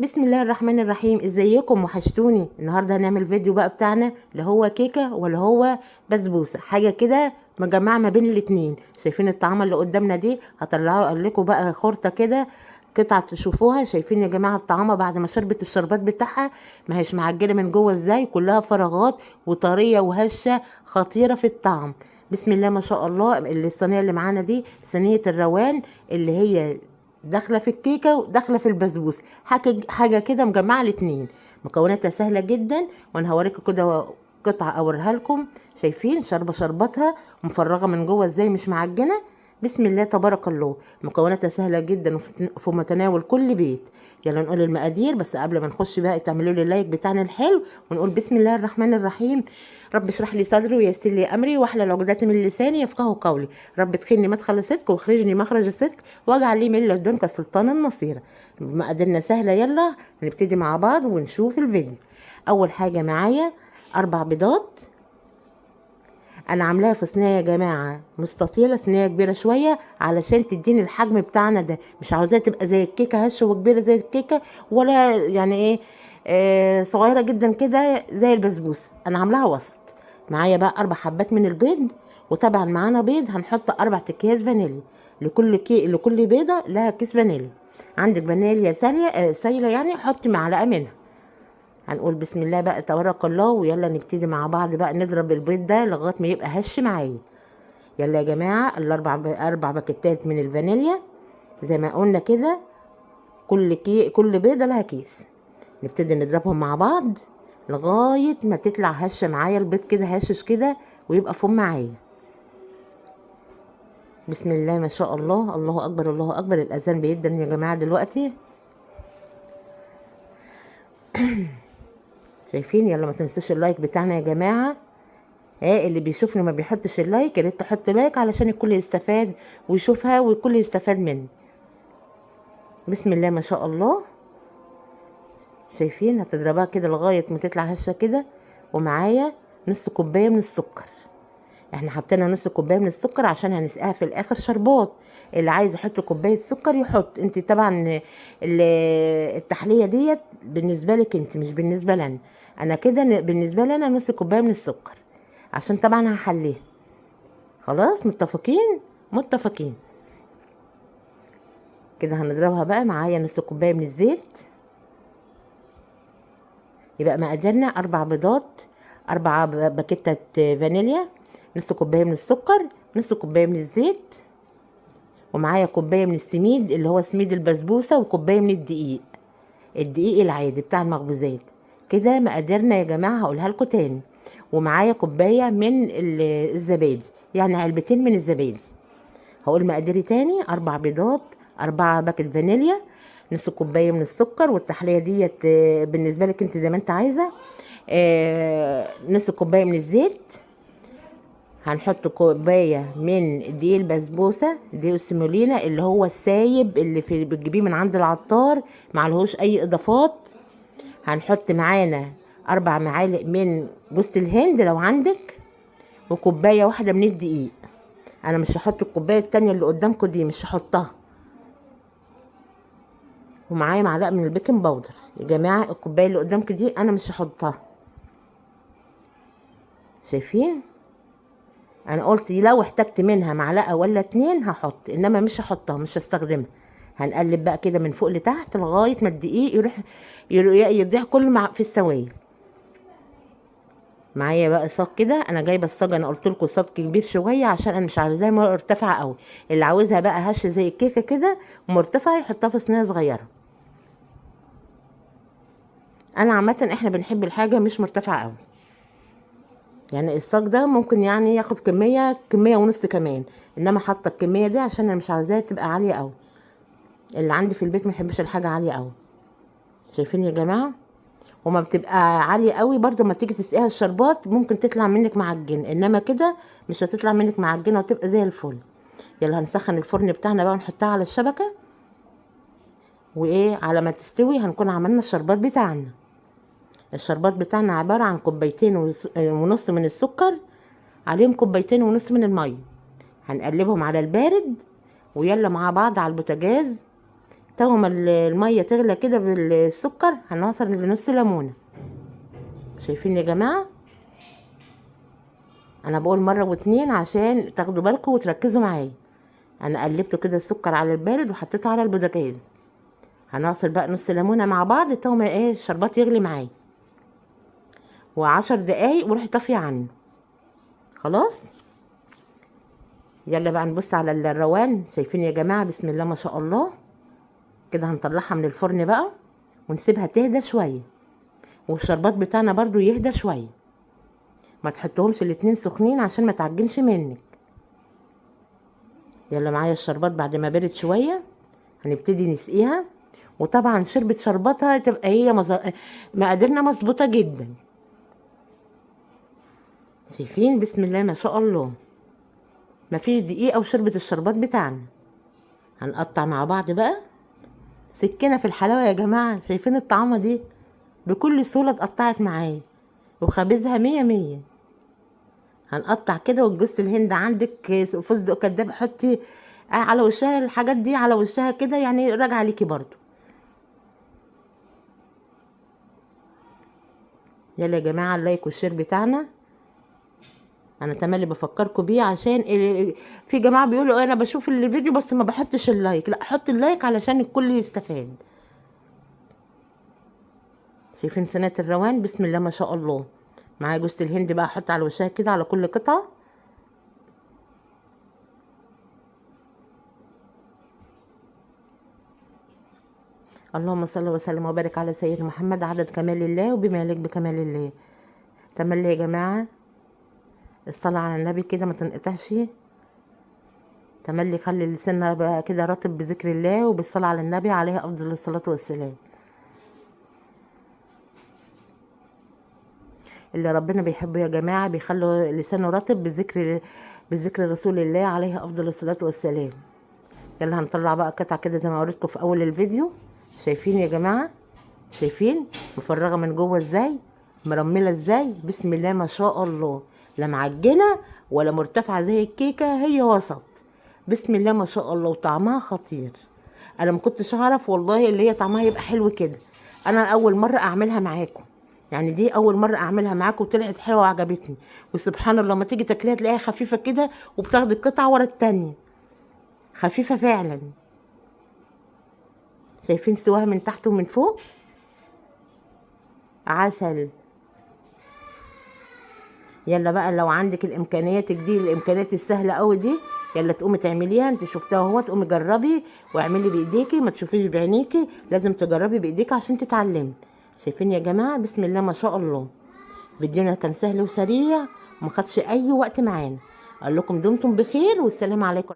بسم الله الرحمن الرحيم. ازيكم؟ وحشتوني. النهارده هنعمل فيديو بقى بتاعنا، اللي هو كيكه ولا هو بسبوسه، حاجه كده مجمعه ما بين الاتنين. شايفين الطعامه اللي قدامنا دي؟ هطلعه اقول لكم بقى خرطه كده، قطعه تشوفوها. شايفين يا جماعه الطعامه بعد ما شربت الشربات بتاعها؟ ما هيش معجنه من جوه ازاي، كلها فراغات وطريه وهشه، خطيره في الطعم. بسم الله ما شاء الله. الصينيه اللي معانا دي صينيه الروان، اللي هي داخله في الكيكه وداخله في البسبوس، حاجه كده مجمعه الاتنين. مكوناتها سهله جدا، وانا هوريكم كده قطعه اوريها لكم. شايفين شربه شربتها مفرغه من جوه ازاي، مش معجنه. بسم الله تبارك الله. مكوناتها سهله جدا وفي متناول كل بيت. يلا نقول المقادير، بس قبل ما نخش بقى تعملوا لي اللايك بتاعنا الحلو، ونقول بسم الله الرحمن الرحيم. رب اشرح لي صدري ويسر لي امري واحلل عقدة من لساني يفقهوا قولي. رب ادخلني مدخل صدق واخرجني مخرج صدق، واجعل لي من لدنك سلطانا نصيرا. مقاديرنا سهله، يلا نبتدي مع بعض ونشوف الفيديو. اول حاجه معايا 4 بيضات. انا عاملاها في صينيه يا جماعه مستطيله، صينيه كبيره شويه علشان تديني الحجم بتاعنا ده. مش عاوزاها تبقى زي الكيكه هشه وكبيره زي الكيكه، ولا يعني ايه صغيره جدا كده زي البسبوسه. انا عاملاها وسط. معايا بقى 4 حبات من البيض، وطبعا معانا بيض هنحط 4 اكياس فانيليا. لكل بيضه لها كيس فانيليا. عندك فانيليا ساليه سايله يعني، حطي معلقه منها. هنقول بسم الله بقى تبارك الله، ويلا نبتدي مع بعض بقى نضرب البيض ده لغايه ما يبقى هش معايا. يلا يا جماعه، اربع باكيتات من الفانيليا زي ما قلنا كده. كل بيضه لها كيس. نبتدي نضربهم مع بعض لغايه ما تطلع هشه معايا، البيض كده هشش كده ويبقى فوم معايا. بسم الله ما شاء الله، الله اكبر الله اكبر. الاذان بيدن يا جماعه دلوقتي. شايفين؟ يلا ما تنسوش اللايك بتاعنا يا جماعه. اللي بيشوفني ما بيحطش اللايك، يا ريت تحط لايك علشان الكل يستفاد ويشوفها والكل يستفاد مني. بسم الله ما شاء الله. شايفين؟ هتضربها كده لغايه ما تطلع هشه كده. ومعايا نص كوبايه من السكر. احنا حطينا نص كوبايه من السكر عشان هنسقيها في الاخر شربات. اللي عايز يحط كوبايه سكر يحط. انت طبعا التحليه ديت بالنسبه لك انت، مش بالنسبه لنا. انا كده بالنسبه لي انا نص كوبايه من السكر، عشان طبعا هحليها. خلاص متفقين؟ متفقين. كده هنضربها بقى. معايا نص كوبايه من الزيت. يبقى مقدارنا 4 بيضات، 4 باكيتات فانيليا، نص كوبايه من السكر، نص كوبايه من الزيت، ومعايا كوبايه من السميد اللي هو سميد البسبوسه، وكوبايه من الدقيق، الدقيق العادي بتاع المخبوزات. كده مقاديرنا يا جماعه، هقولها لكم تاني. ومعايا كوبايه من الزبادي، يعني علبتين من الزبادي. هقول مقاديري تاني: 4 بيضات، 4 باكت فانيليا، نص كوبايه من السكر، والتحليه ديت بالنسبه لك انت زي ما انت عايزه. نص كوبايه من الزيت. هنحط كوبايه من دقيق البسبوسه، دقيق السيمولينا اللي هو السايب اللي بتجيبيه من عند العطار، معلهوش اي اضافات. هنحط معانا 4 معالق من جوز الهند لو عندك، وكوبايه واحده من الدقيق. انا مش هحط الكوبايه التانية اللي قدامكم دي، مش هحطها. ومعايا معلقه من البيكنج باودر. يا جماعه الكوبايه اللي قدامكم دي انا مش هحطها. شايفين؟ انا قلت لو احتجت منها معلقه ولا 2 هحط، انما مش هحطها، مش هستخدمها. هنقلب بقى كده من فوق لتحت لغايه ما الدقيق يضيع كله في السوائل. معايا بقى صاج كده. انا جايبه الصاج، انا قلت لكم صاج كبير شويه عشان انا مش عايزاه مرتفعه قوي. اللي عاوزها بقى هشه زي الكيكه كده ومرتفعه يحطها في صينيه صغيره. انا عامه احنا بنحب الحاجه مش مرتفعه قوي. يعني الصاج ده ممكن يعني ياخد كميه ونص كمان، انما حاطه الكميه دي عشان انا مش عايزاها تبقى عاليه قوي. اللي عندي في البيت ما يحبش الحاجه عاليه قوي. شايفين يا جماعه؟ وما بتبقى عاليه قوي برضو، ما تيجي تسقيها الشربات ممكن تطلع منك معجن، انما كده مش هتطلع منك معجنه وتبقى زي الفل. يلا هنسخن الفرن بتاعنا بقى ونحطها على الشبكه. وايه، على ما تستوي هنكون عملنا الشربات بتاعنا. الشربات بتاعنا عباره عن كوبايتين ونص من السكر، عليهم كوبايتين ونص من الميه. هنقلبهم على البارد، ويلا مع بعض على البوتاجاز تو ما الميه تغلى كده بالسكر هنعصر لنص ليمونه. شايفين يا جماعه؟ انا بقول مره واتنين عشان تاخدوا بالكم وتركزوا معايا. انا قلبته كده السكر على البارد وحطيته على البوتاجاز. هنعصر بقى نص ليمونه مع بعض تو ما ايه الشربات يغلي معايا، و10 دقايق وروحي طافيه عنه. خلاص. يلا بقى نبص على الروان. شايفين يا جماعه؟ بسم الله ما شاء الله. كده هنطلعها من الفرن بقى ونسيبها تهدى شويه، والشربات بتاعنا برضو يهدى شويه. ما تحطهمش الاتنين سخنين عشان ما تعجنش منك. يلا معايا الشربات بعد ما برد شويه هنبتدي نسقيها. وطبعا شربت شربتها تبقى هي مقاديرنا مظبوطه جدا. شايفين؟ بسم الله ما شاء الله. مفيش دقيقه وشربت الشربات بتاعنا. هنقطع مع بعض بقى. سكينه في الحلاوه يا جماعه. شايفين الطعامه دي؟ بكل سهوله اتقطعت معايا وخبزها 100 100. هنقطع كده. والجوز الهند عندك فستق كداب حطي على وشها الحاجات دي على وشها كده، يعني راجعه ليكي برضو. يلا يا جماعه اللايك والشير بتاعنا انا تملي بفكركم بيه، عشان في جماعه بيقولوا انا بشوف الفيديو بس ما بحطش اللايك. لا، حط اللايك علشان الكل يستفاد. شايفين صينيه الروان؟ بسم الله ما شاء الله. معايا جوز الهند بقى احط على وشها كده على كل قطعه. اللهم صل وسلم وبارك على سيدنا محمد عدد كمال الله وبما يليق بكمال الله. تملي يا جماعه الصلاه على النبي كده ما تنقطعش. تملي خلي لساننا بقى كده رطب بذكر الله وبالصلاه على النبي عليه افضل الصلاه والسلام. اللي ربنا بيحبه يا جماعه بيخلوا لسانه رطب بذكر رسول الله عليه افضل الصلاه والسلام. يلا هنطلع بقى قطعه كده زي ما وريتكم في اول الفيديو. شايفين يا جماعه؟ شايفين مفرغه من جوه ازاي؟ مرمله ازاي؟ بسم الله ما شاء الله. لا معجنه ولا مرتفعه زي الكيكه، هي وسط. بسم الله ما شاء الله. وطعمها خطير. انا ما كنتش اعرف والله اللي هي طعمها يبقى حلو كده. انا اول مره اعملها معاكم، يعني دي اول مره اعملها معاكم وطلعت حلوه وعجبتني. وسبحان الله ما تيجي تاكليها تلاقيها خفيفه كده وبتاخد القطعه ورا التانيه. خفيفه فعلا. شايفين سواها من تحت ومن فوق؟ عسل. يلا بقى لو عندك الامكانيات دي، الامكانيات السهله قوي دي، يلا تقومي تعمليها. انت شفتها اهو، تقومي جربي واعملي بايديكي، ما تشوفيش بعينيكي، لازم تجربي بايديكي عشان تتعلمي. شايفين يا جماعه؟ بسم الله ما شاء الله. فيديونا كان سهل وسريع وما خدش اي وقت معانا. اقول لكم دمتم بخير والسلام عليكم.